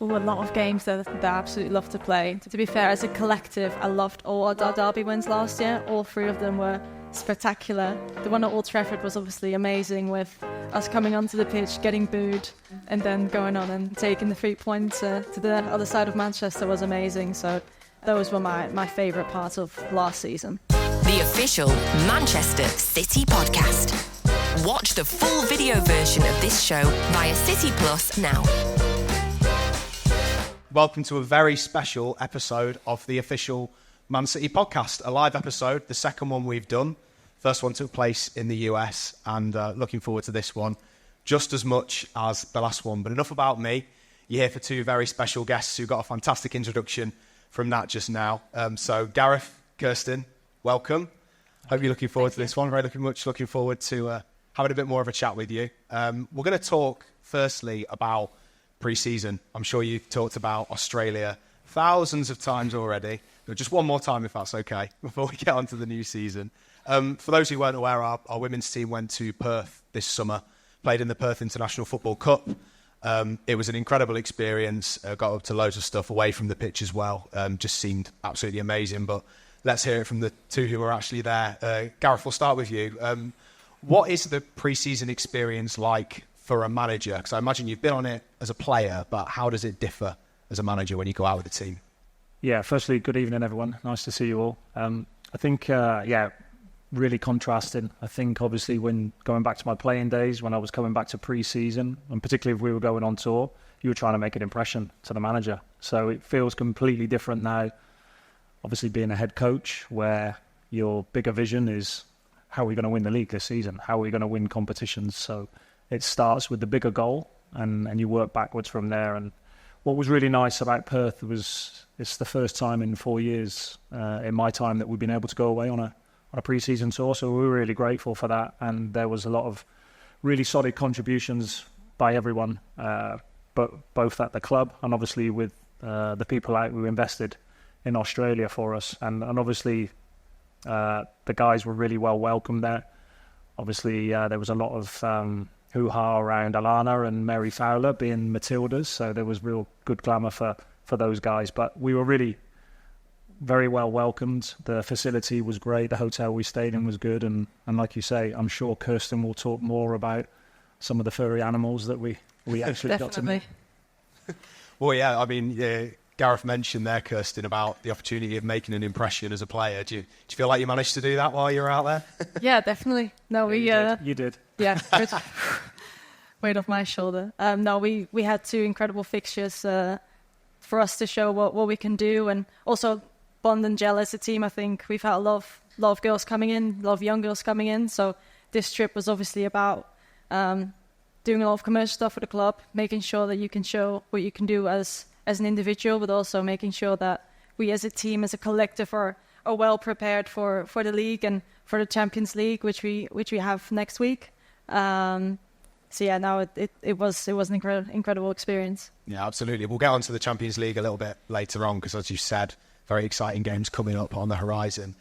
A lot of games that I absolutely love to play. To be fair, as a collective, I loved all our derby wins last year. All three of them were spectacular. The one at Old Trafford was obviously amazing, with us coming onto the pitch, getting booed, and then going on and taking the 3 points to the other side of Manchester was amazing. So those were my favourite parts of last season. The official Manchester City podcast. Watch the full video version of this show via City Plus now. Welcome to a very special episode of the official Man City podcast, a live episode, the second one we've done. First one took place in the US, and looking forward to this one just as much as the last one. But enough about me. You're here for two very special guests who got a fantastic introduction from Nat just now. So Gareth, Kerstin, welcome. Hope you're looking forward to this one. Very much looking forward to having a bit more of a chat with you. We're going to talk firstly about pre-season. I'm sure you've talked about Australia thousands of times already. But just one more time, if that's okay, before we get on to the new season. For those who weren't aware, our women's team went to Perth this summer, played in the Perth International Football Cup. It was an incredible experience, got up to loads of stuff away from the pitch as well. Just seemed absolutely amazing. But let's hear it from the two who were actually there. Gareth, we'll start with you. What is the pre-season experience like for a manager? Because I imagine you've been on it as a player, but how does it differ as a manager when you go out with the team? Yeah, firstly, good evening, everyone. Nice to see you all. I think, really contrasting. I think, obviously, when going back to my playing days, when I was coming back to pre-season, and particularly if we were going on tour, you were trying to make an impression to the manager. So it feels completely different now, obviously being a head coach, where your bigger vision is how are we going to win the league this season? How are we going to win competitions? So it starts with the bigger goal, and you work backwards from there. And what was really nice about Perth was it's the first time in 4 years in my time that we've been able to go away on a pre-season tour. So we were really grateful for that. And there was a lot of really solid contributions by everyone, but both at the club and obviously with the people out who invested in Australia for us. And obviously the guys were really well welcomed there. Obviously there was a lot of hoo-ha around Alana and Mary Fowler being Matildas, so there was real good glamour for those guys. But we were really very well welcomed. The facility was great. The hotel we stayed in was good. And like you say, I'm sure Kerstin will talk more about some of the furry animals that we actually got to meet. Well, yeah, I mean, Gareth mentioned there, Kerstin, about the opportunity of making an impression as a player. Do you feel like you managed to do that while you were out there? Yeah, definitely. No, You did. Yeah, good. Weight off my shoulder. No, we had two incredible fixtures for us to show what we can do, and also bond and gel as a team. I think we've had a lot of girls coming in, a lot of young girls coming in. So this trip was obviously about doing a lot of commercial stuff for the club, making sure that you can show what you can do as an individual, but also making sure that we as a team, as a collective, are well prepared for the league and for the Champions League, which we have next week. So yeah, no, it was an incredible experience. Yeah, absolutely. We'll get on to the Champions League a little bit later on, because as you said, very exciting games coming up on the horizon.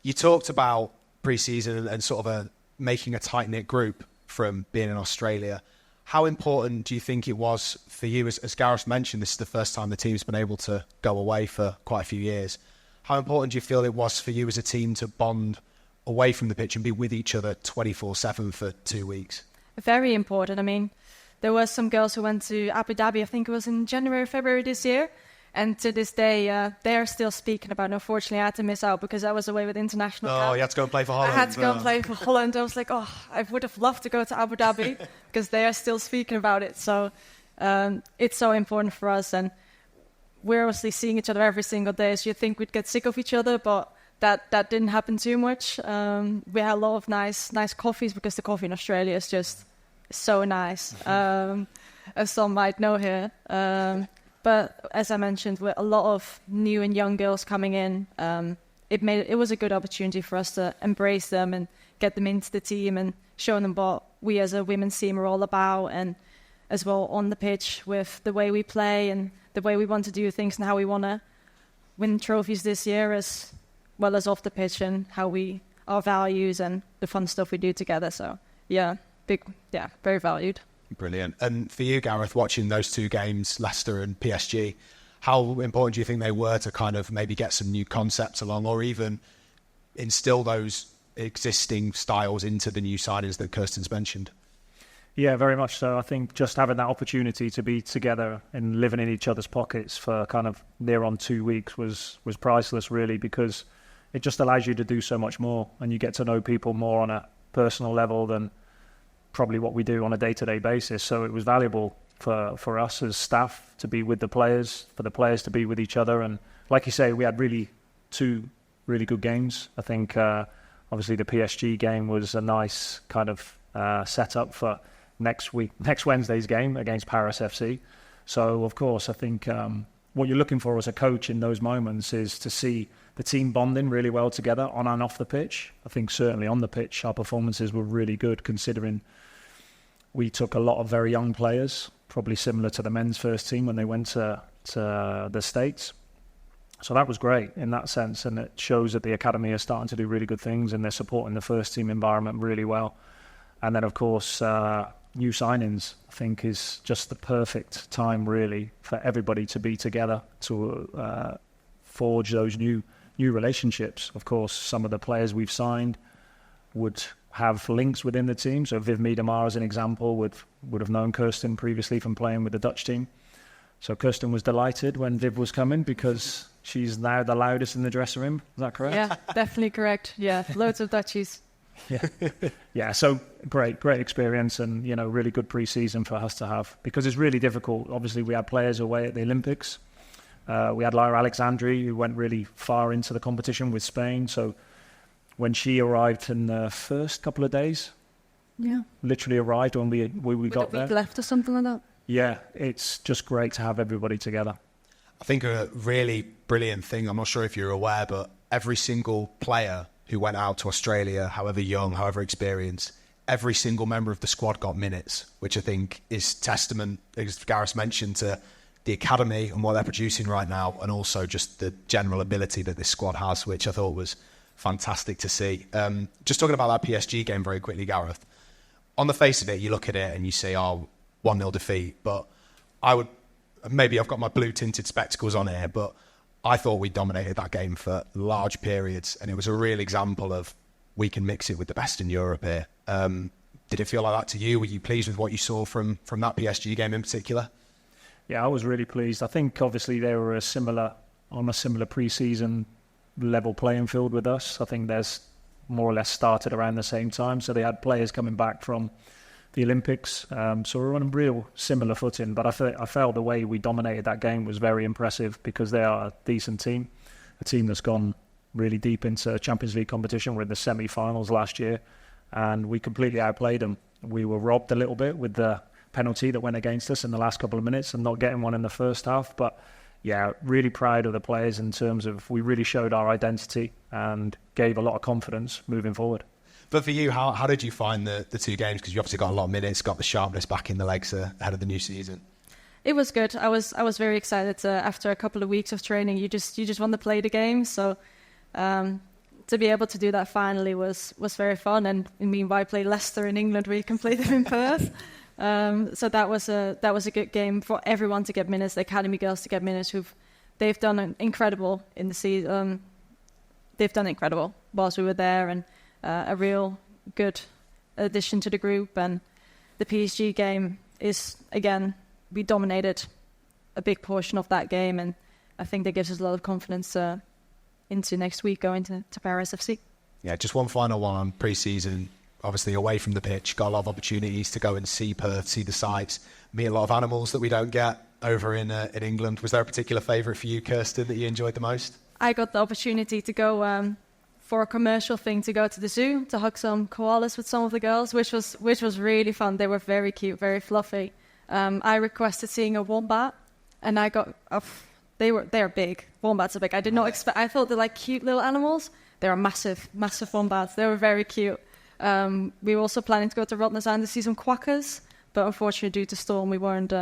You talked about pre-season and sort of making a tight-knit group from being in Australia. How important do you think it was for you, as Gareth mentioned, this is the first time the team's been able to go away for quite a few years. How important do you feel it was for you as a team to bond away from the pitch and be with each other 24/7 for 2 weeks? Very important. I mean, there were some girls who went to Abu Dhabi, I think it was in January, February this year. And to this day, they're still speaking about it. Unfortunately, I had to miss out because I was away with international camp. You had to go and play for Holland. I had to go and play for Holland. I was like, I would have loved to go to Abu Dhabi because they are still speaking about it. So it's so important for us. And we're obviously seeing each other every single day. So you'd think we'd get sick of each other, but that didn't happen too much. We had a lot of nice coffees because the coffee in Australia is just so nice, as some might know here. But as I mentioned, with a lot of new and young girls coming in, it was a good opportunity for us to embrace them and get them into the team and show them what we as a women's team are all about, and as well on the pitch with the way we play and the way we want to do things and how we want to win trophies this year, as well as off the pitch, and our values and the fun stuff we do together. So very valued. Brilliant. And for you, Gareth, watching those two games, Leicester and PSG, how important do you think they were to kind of maybe get some new concepts along, or even instill those existing styles into the new signings that Kerstin's mentioned? Yeah, very much so. I think just having that opportunity to be together and living in each other's pockets for kind of near on 2 weeks was priceless, really, because it just allows you to do so much more, and you get to know people more on a personal level than probably what we do on a day-to-day basis. So it was valuable for us as staff to be with the players, for the players to be with each other. And like you say, we had two really good games. I think obviously the PSG game was a nice kind of setup for next Wednesday's game against Paris FC. So of course, I think what you're looking for as a coach in those moments is to see the team bonding really well together on and off the pitch. I think certainly on the pitch, our performances were really good, considering we took a lot of very young players, probably similar to the men's first team when they went to the States. So that was great in that sense, and it shows that the academy are starting to do really good things, and they're supporting the first team environment really well. And then, of course, new signings, I think, is just the perfect time, really, for everybody to be together to forge those new relationships. Of course, some of the players we've signed would have links within the team. So Viv Miedema, as an example, would have known Kerstin previously from playing with the Dutch team. So Kerstin was delighted when Viv was coming, because she's now the loudest in the dressing room. Is that correct? Yeah, definitely correct. Yeah, loads of Dutchies. Yeah. So great experience, and really good pre-season for us to have, because it's really difficult. Obviously, we had players away at the Olympics. We had Lyra Alexandri, who went really far into the competition with Spain. So when she arrived in the first couple of days, literally arrived when we got there. Week left or something like that. Yeah, it's just great to have everybody together. I think a really brilliant thing, I'm not sure if you're aware, but every single player who went out to Australia, however young, however experienced, every single member of the squad got minutes, which I think is testament, as Gareth mentioned, to the academy and what they're producing right now, and also just the general ability that this squad has, which I thought was fantastic to see. Just talking about that PSG game very quickly, Gareth. On the face of it, you look at it and you say, 1-0 defeat, but maybe I've got my blue tinted spectacles on here, but I thought we dominated that game for large periods, and it was a real example of we can mix it with the best in Europe here. Did it feel like that to you? Were you pleased with what you saw from that PSG game in particular? Yeah, I was really pleased. I think obviously they were on a similar pre-season level playing field with us. I think theirs more or less started around the same time, so they had players coming back from the Olympics, so we're on a real similar footing. But I felt the way we dominated that game was very impressive, because they are a decent team, a team that's gone really deep into Champions League competition. We're in the semi-finals last year, and we completely outplayed them. We were robbed a little bit with the penalty that went against us in the last couple of minutes and not getting one in the first half. But yeah, really proud of the players in terms of we really showed our identity and gave a lot of confidence moving forward. But for you, how did you find the two games? Because you obviously got a lot of minutes, got the sharpness back in the legs ahead of the new season. It was good. I was very excited. After a couple of weeks of training, you just want to play the game. So to be able to do that finally was very fun. And meanwhile, I played Leicester in England, where you can play them in Perth. So that was a good game for everyone to get minutes. The academy girls to get minutes. They've done incredible in the season. They've done incredible whilst we were there, and a real good addition to the group. And the PSG game is, again, we dominated a big portion of that game, and I think that gives us a lot of confidence into next week going to Paris FC. Yeah, just one final one on pre-season. Obviously away from the pitch, got a lot of opportunities to go and see Perth, see the sights, meet a lot of animals that we don't get over in England. Was there a particular favourite for you, Kerstin, that you enjoyed the most? I got the opportunity to go for a commercial thing, to go to the zoo to hug some koalas with some of the girls, which was really fun. They were very cute, very fluffy. I requested seeing a wombat, and I got they're big. Wombats are big. I did not expect. I thought they're like cute little animals. They are massive wombats. They were very cute. We were also planning to go to Rotnazaan to see some quackers, but unfortunately due to storm we weren't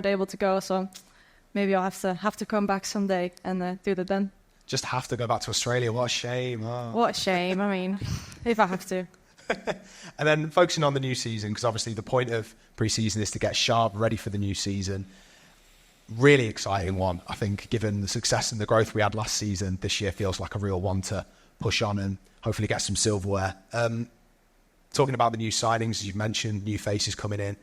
able to go. So maybe I'll have to come back someday and do that then. Just have to go back to Australia. What a shame. Oh. What a shame. I mean, if I have to. And then focusing on the new season, because obviously the point of pre-season is to get sharp, ready for the new season. Really exciting one, I think, given the success and the growth we had last season. This year feels like a real one to push on and hopefully get some silverware. Talking about the new signings, as you've mentioned, new faces coming in.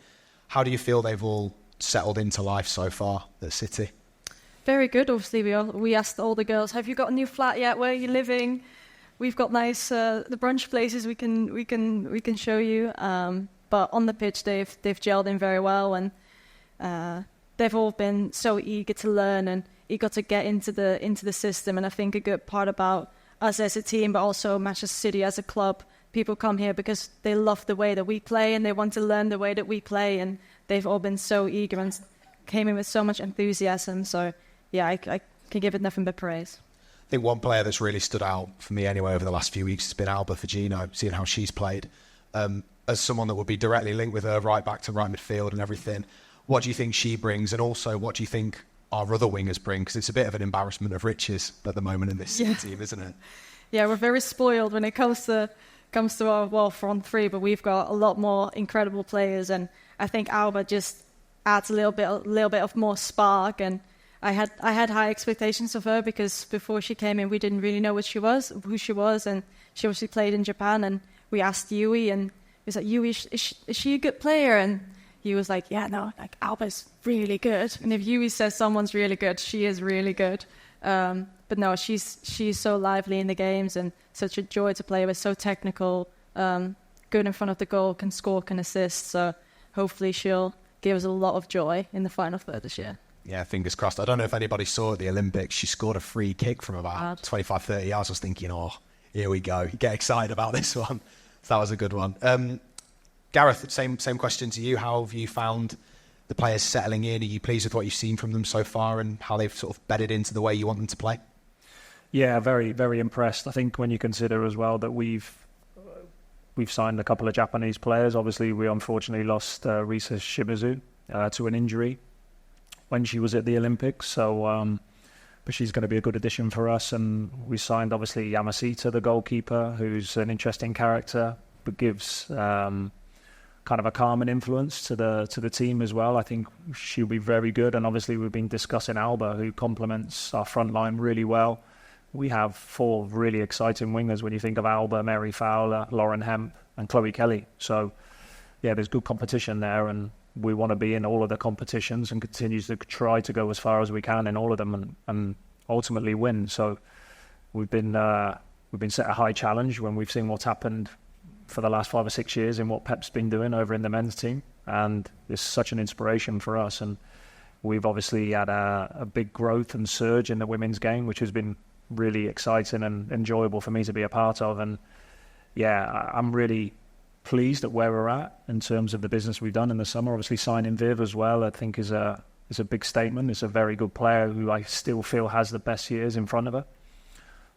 How do you feel they've all settled into life so far at City? Very good. Obviously, we asked all the girls, "Have you got a new flat yet? Where are you living?" We've got nice the brunch places we can show you. But on the pitch, they've gelled in very well, and they've all been so eager to learn and eager to get into the system. And I think a good part about us as a team, but also Manchester City as a club, people come here because they love the way that we play and they want to learn the way that we play. And they've all been so eager and came in with so much enthusiasm. So yeah, I can give it nothing but praise. I think one player that's really stood out for me anyway over the last few weeks has been Alba Firgino, seeing how she's played. As someone that would be directly linked with her right back to right midfield and everything, what do you think she brings? And also, what do you think our other wingers bring? Because it's a bit of an embarrassment of riches at the moment in this team, isn't it? Yeah, we're very spoiled when it comes to our front three, but we've got a lot more incredible players, and I think Alba just adds a little bit of more spark. And I had high expectations of her because before she came in, we didn't really know who she was, and she obviously played in Japan. And we asked Yui, and he was like, "Yui, is she a good player?" And he was like, "Yeah, no, like Alba's really good." And if Yui says someone's really good, she is really good. But no, she's so lively in the games and such a joy to play with, so technical, good in front of the goal, can score, can assist. So hopefully she'll give us a lot of joy in the final third this year. Yeah, fingers crossed. I don't know if anybody saw at the Olympics, she scored a free kick from about 25, 30 yards. I was thinking, oh, here we go. You get excited about this one. So that was a good one. Gareth, same question to you. How have you found the players settling in? Are you pleased with what you've seen from them so far and how they've sort of bedded into the way you want them to play? Yeah, very, very impressed. I think when you consider as well that we've signed a couple of Japanese players. Obviously, we unfortunately lost Risa Shimizu to an injury when she was at the Olympics. So, but she's going to be a good addition for us. And we signed, obviously, Yamashita, the goalkeeper, who's an interesting character, but gives kind of a calming influence to the team as well. I think she'll be very good. And obviously, we've been discussing Alba, who complements our front line really well. We have 4 really exciting wingers when you think of Alba, Mary Fowler, Lauren Hemp, and Chloe Kelly. So, yeah, there's good competition there, and we want to be in all of the competitions and continue to try to go as far as we can in all of them and ultimately win. So, we've been set a high challenge when we've seen what's happened for the last 5 or 6 years in what Pep's been doing over in the men's team, and it's such an inspiration for us. And we've obviously had a big growth and surge in the women's game, which has been really exciting and enjoyable for me to be a part of. And yeah, I'm really pleased at where we're at in terms of the business we've done in the summer. Obviously signing Viv as well, I think is a big statement. It's a very good player who I still feel has the best years in front of her.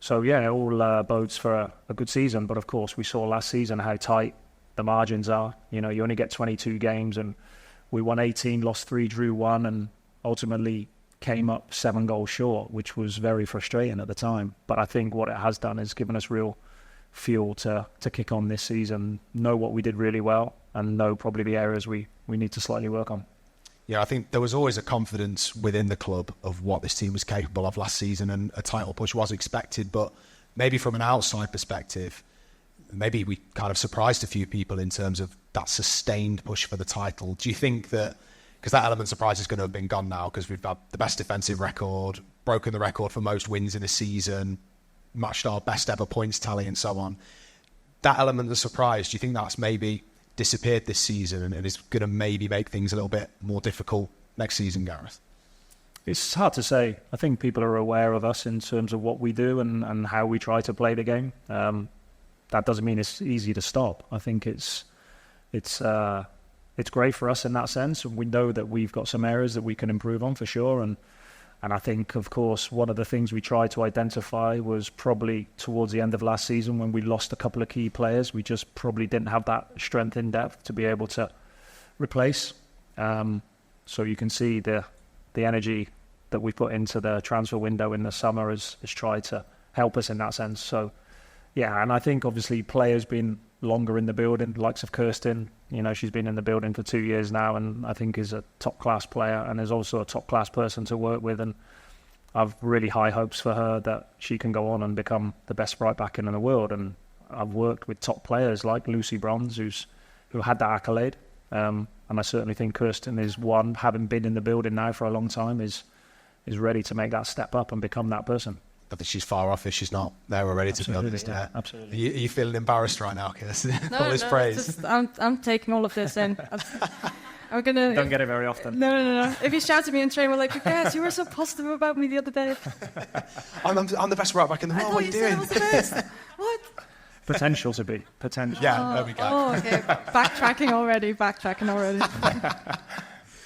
So yeah, all bodes for a good season. But of course, we saw last season how tight the margins are. You know, you only get 22 games, and we won 18, lost 3, drew 1, and ultimately came up 7 goals short, which was very frustrating at the time. But I think what it has done is given us real fuel to kick on this season, know what we did really well, and know probably the areas we need to slightly work on. Yeah, I think there was always a confidence within the club of what this team was capable of last season, and a title push was expected. But maybe from an outside perspective, maybe we kind of surprised a few people in terms of that sustained push for the title. Do you think that, because that element of surprise is going to have been gone now, because we've had the best defensive record, broken the record for most wins in a season, matched our best ever points tally and so on, that element of surprise, do you think that's maybe disappeared this season and is going to maybe make things a little bit more difficult next season, Gareth? It's hard to say. I think people are aware of us in terms of what we do and how we try to play the game. That doesn't mean it's easy to stop. I think it's great for us in that sense. We know that we've got some areas that we can improve on for sure. And I think, of course, one of the things we tried to identify was probably towards the end of last season when we lost a couple of key players. We just probably didn't have that strength in depth to be able to replace. So you can see the energy that we put into the transfer window in the summer has tried to help us in that sense. So, yeah, and I think obviously players being longer in the building, the likes of Kerstin. She's been in the building for 2 years now, and I think is a top-class player and is also a top-class person to work with. And I've really high hopes for her that she can go on and become the best right back in the world. And I've worked with top players like Lucy Bronze, who had that accolade. And I certainly think Kerstin is one, having been in the building now for a long time, is ready to make that step up and become that person. I think she's far off if she's not there already, to be honest. Yeah, absolutely. Are you feeling embarrassed right now, Kerstin? No, all this praise. just, I'm taking all of this in. I'm gonna. Don't get it very often. No. If you shout at me in train, we're like, guys, you were so positive about me the other day. I'm the best right back in the world. What are you doing? I was the best. What? Potential to be. Potential. Yeah, there we go. Oh, okay. Backtracking already.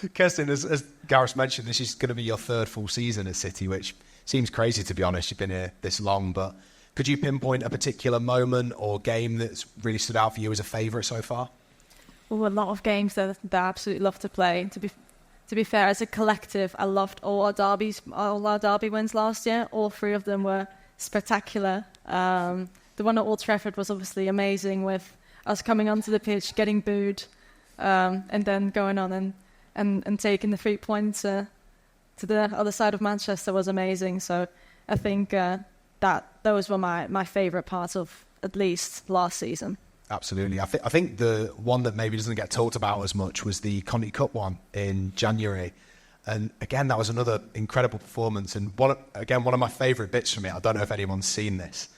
Kerstin, as Gareth mentioned, this is going to be your third full season at City, which seems crazy, to be honest. You've been here this long, but could you pinpoint a particular moment or game that's really stood out for you as a favourite so far? Well, a lot of games that I absolutely love to play. To be fair, as a collective, I loved all our derby wins last year. All three of them were spectacular. The one at Old Trafford was obviously amazing, with us coming onto the pitch, getting booed, and then going on and taking the 3 points to the other side of Manchester was amazing. So I think that those were my favourite parts of at least last season. Absolutely. I think the one that maybe doesn't get talked about as much was the Conti Cup one in January. And again, that was another incredible performance. And one of my favourite bits from it, I don't know if anyone's seen this,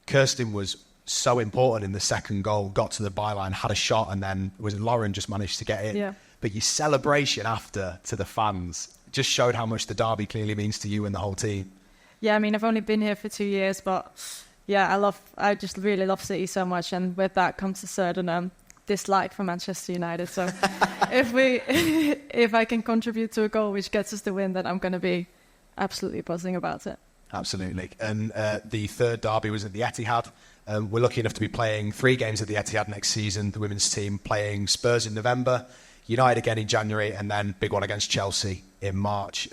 Kerstin was so important in the second goal, got to the byline, had a shot, and then Lauren just managed to get it. Yeah. But your celebration after to the fans just showed how much the derby clearly means to you and the whole team. Yeah, I mean, I've only been here for 2 years, but yeah, I just really love City so much, and with that comes a certain dislike for Manchester United. So if I can contribute to a goal which gets us the win, then I'm going to be absolutely buzzing about it. Absolutely. And the third derby was at the Etihad. We're lucky enough to be playing 3 games at the Etihad next season. The women's team playing Spurs in November, United again in January, and then big one against Chelsea in March.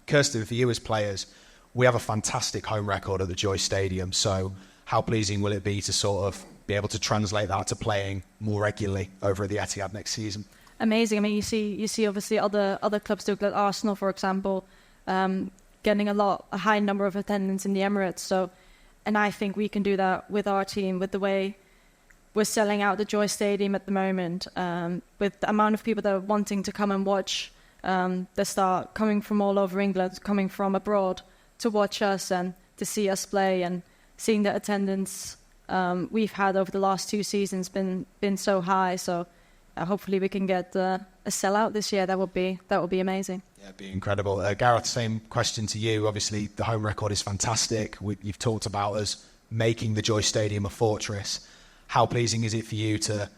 Kerstin, for you as players, we have a fantastic home record at the Joy Stadium. So how pleasing will it be to sort of be able to translate that to playing more regularly over at the Etihad next season? Amazing. I mean, you see obviously other clubs do, like Arsenal, for example, getting a high number of attendance in the Emirates. So, and I think we can do that with our team, with the way we're selling out the Joy Stadium at the moment, with the amount of people that are wanting to come and watch. They start coming from all over England, coming from abroad to watch us and to see us play, and seeing the attendance we've had over the last 2 seasons been so high. So hopefully we can get a sellout this year. That would be amazing. Yeah, it'd be incredible. Gareth, same question to you. Obviously, the home record is fantastic. You've talked about us making the Joy Stadium a fortress. How pleasing is it for you to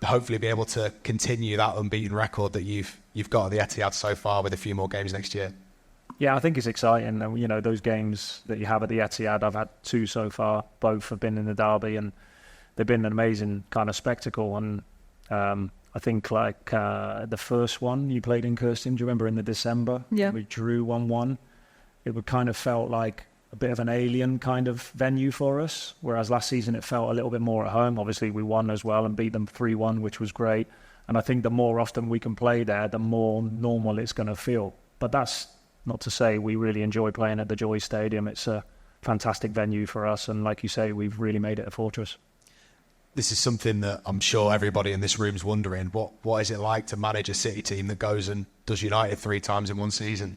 hopefully be able to continue that unbeaten record that you've got at the Etihad so far, with a few more games next year? Yeah, I think it's exciting. Those games that you have at the Etihad, I've had 2 so far. Both have been in the derby, and they've been an amazing kind of spectacle. And I think the first one you played in, Kerstin, do you remember, in the December? Yeah. We drew 1-1. It would kind of felt like a bit of an alien kind of venue for us, whereas last season it felt a little bit more at home. Obviously we won as well and beat them 3-1, which was great. And I think the more often we can play there, the more normal it's going to feel. But that's not to say we really enjoy playing at the Joy Stadium. It's a fantastic venue for us, and like you say, we've really made it a fortress. This is something that I'm sure everybody in this room's wondering. What is it like to manage a City team that goes and does United 3 times in one season?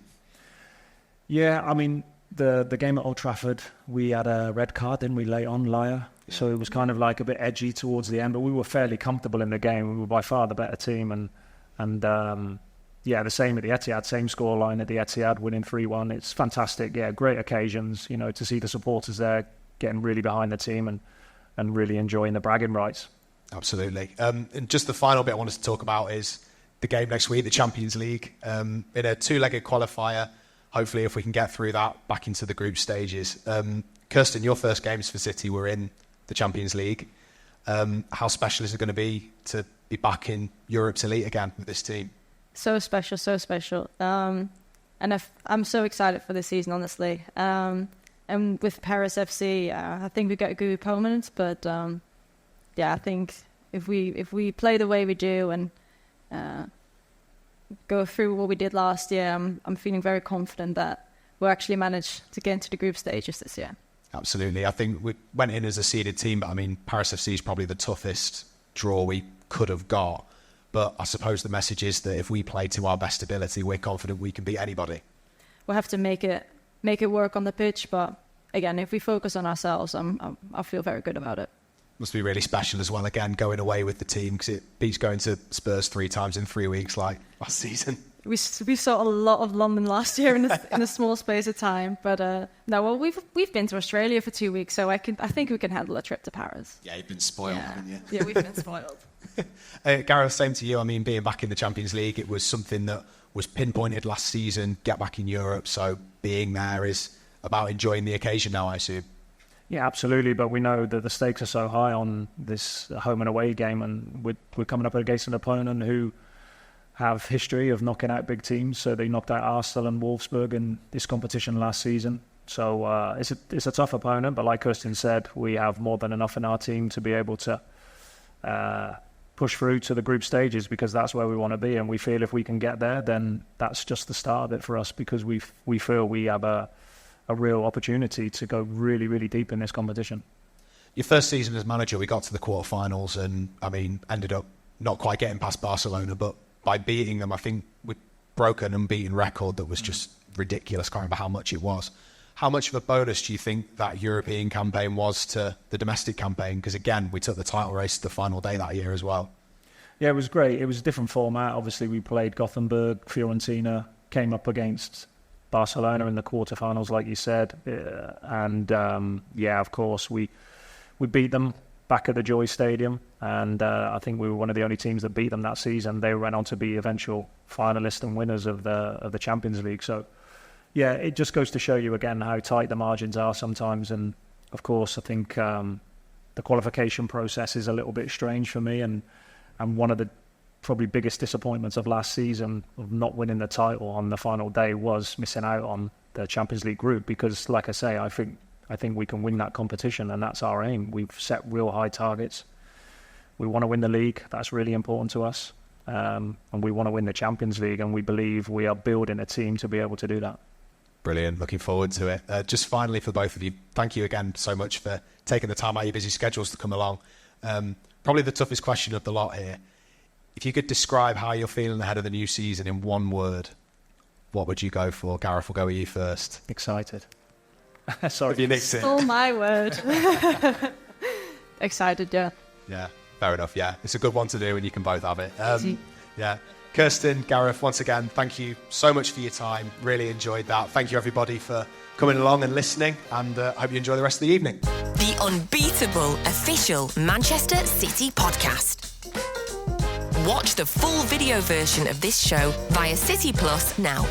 Yeah, I mean, the game at Old Trafford, we had a red card, didn't we, late on, Laya? Yeah. So it was kind of like a bit edgy towards the end, but we were fairly comfortable in the game. We were by far the better team, and the same at the Etihad, same scoreline at the Etihad, winning 3-1. It's fantastic. Yeah, great occasions, to see the supporters there getting really behind the team and really enjoying the bragging rights. Absolutely. And just the final bit I wanted to talk about is the game next week, the Champions League, in a 2-legged qualifier. Hopefully, if we can get through that, back into the group stages. Kerstin, your first games for City were in the Champions League. How special is it going to be to be back in Europe's elite again with this team? So special, so special. And I'm so excited for this season, honestly. And with Paris FC, I think we got a good opponent, but I think if we play the way we do and go through what we did last year, I'm feeling very confident that we'll actually manage to get into the group stages this year. Absolutely. I think we went in as a seeded team, but I mean, Paris FC is probably the toughest draw we could have got. But I suppose the message is that if we play to our best ability, we're confident we can beat anybody. We'll have to make it work on the pitch, but again, if we focus on ourselves, I feel very good about it. Must be really special as well, again, going away with the team, because it beats going to Spurs 3 times in 3 weeks like last season. We saw a lot of London last year in a small space of time, but we've been to Australia for 2 weeks, so I think we can handle a trip to Paris. Yeah, you've been spoiled, haven't you? Yeah, we've been spoiled. Gareth, same to you. I mean, being back in the Champions League, it was something that was pinpointed last season, get back in Europe, so being there is about enjoying the occasion now, I assume. Yeah, absolutely. But we know that the stakes are so high on this home and away game, and we're coming up against an opponent who have history of knocking out big teams. So they knocked out Arsenal and Wolfsburg in this competition last season. So it's a tough opponent. But like Kerstin said, we have more than enough in our team to be able to push through to the group stages, because that's where we want to be. And we feel if we can get there, then that's just the start of it for us, because we feel we have a real opportunity to go really, really deep in this competition. Your first season as manager, we got to the quarterfinals and, I mean, ended up not quite getting past Barcelona, but by beating them, I think we broke an unbeaten record that was just ridiculous. Can't remember how much it was. How much of a bonus do you think that European campaign was to the domestic campaign? Because, again, we took the title race to the final day that year as well. Yeah, it was great. It was a different format. Obviously, we played Gothenburg, Fiorentina, came up against Barcelona in the quarterfinals, like you said, and of course we beat them back at the Joy Stadium, and I think we were one of the only teams that beat them that season. They went on to be eventual finalists and winners of the Champions League. So yeah, it just goes to show you again how tight the margins are sometimes. And of course, I think the qualification process is a little bit strange for me, and one of the probably biggest disappointments of last season of not winning the title on the final day was missing out on the Champions League group, because like I say, I think we can win that competition, and that's our aim. We've set real high targets. We want to win the league. That's really important to us. And we want to win the Champions League, and we believe we are building a team to be able to do that. Brilliant. Looking forward to it. Just finally, for both of you, thank you again so much for taking the time out of your busy schedules to come along. Probably the toughest question of the lot here. If you could describe how you're feeling ahead of the new season in one word, what would you go for? Gareth, we'll go with you first. Excited. Sorry. If you nicked it. Oh, my word. Excited, yeah. Yeah, fair enough, yeah. It's a good one to do, and you can both have it. Yeah. Kerstin, Gareth, once again, thank you so much for your time. Really enjoyed that. Thank you, everybody, for coming along and listening, and hope you enjoy the rest of the evening. The unbeatable official Manchester City podcast. Watch the full video version of this show via City Plus now.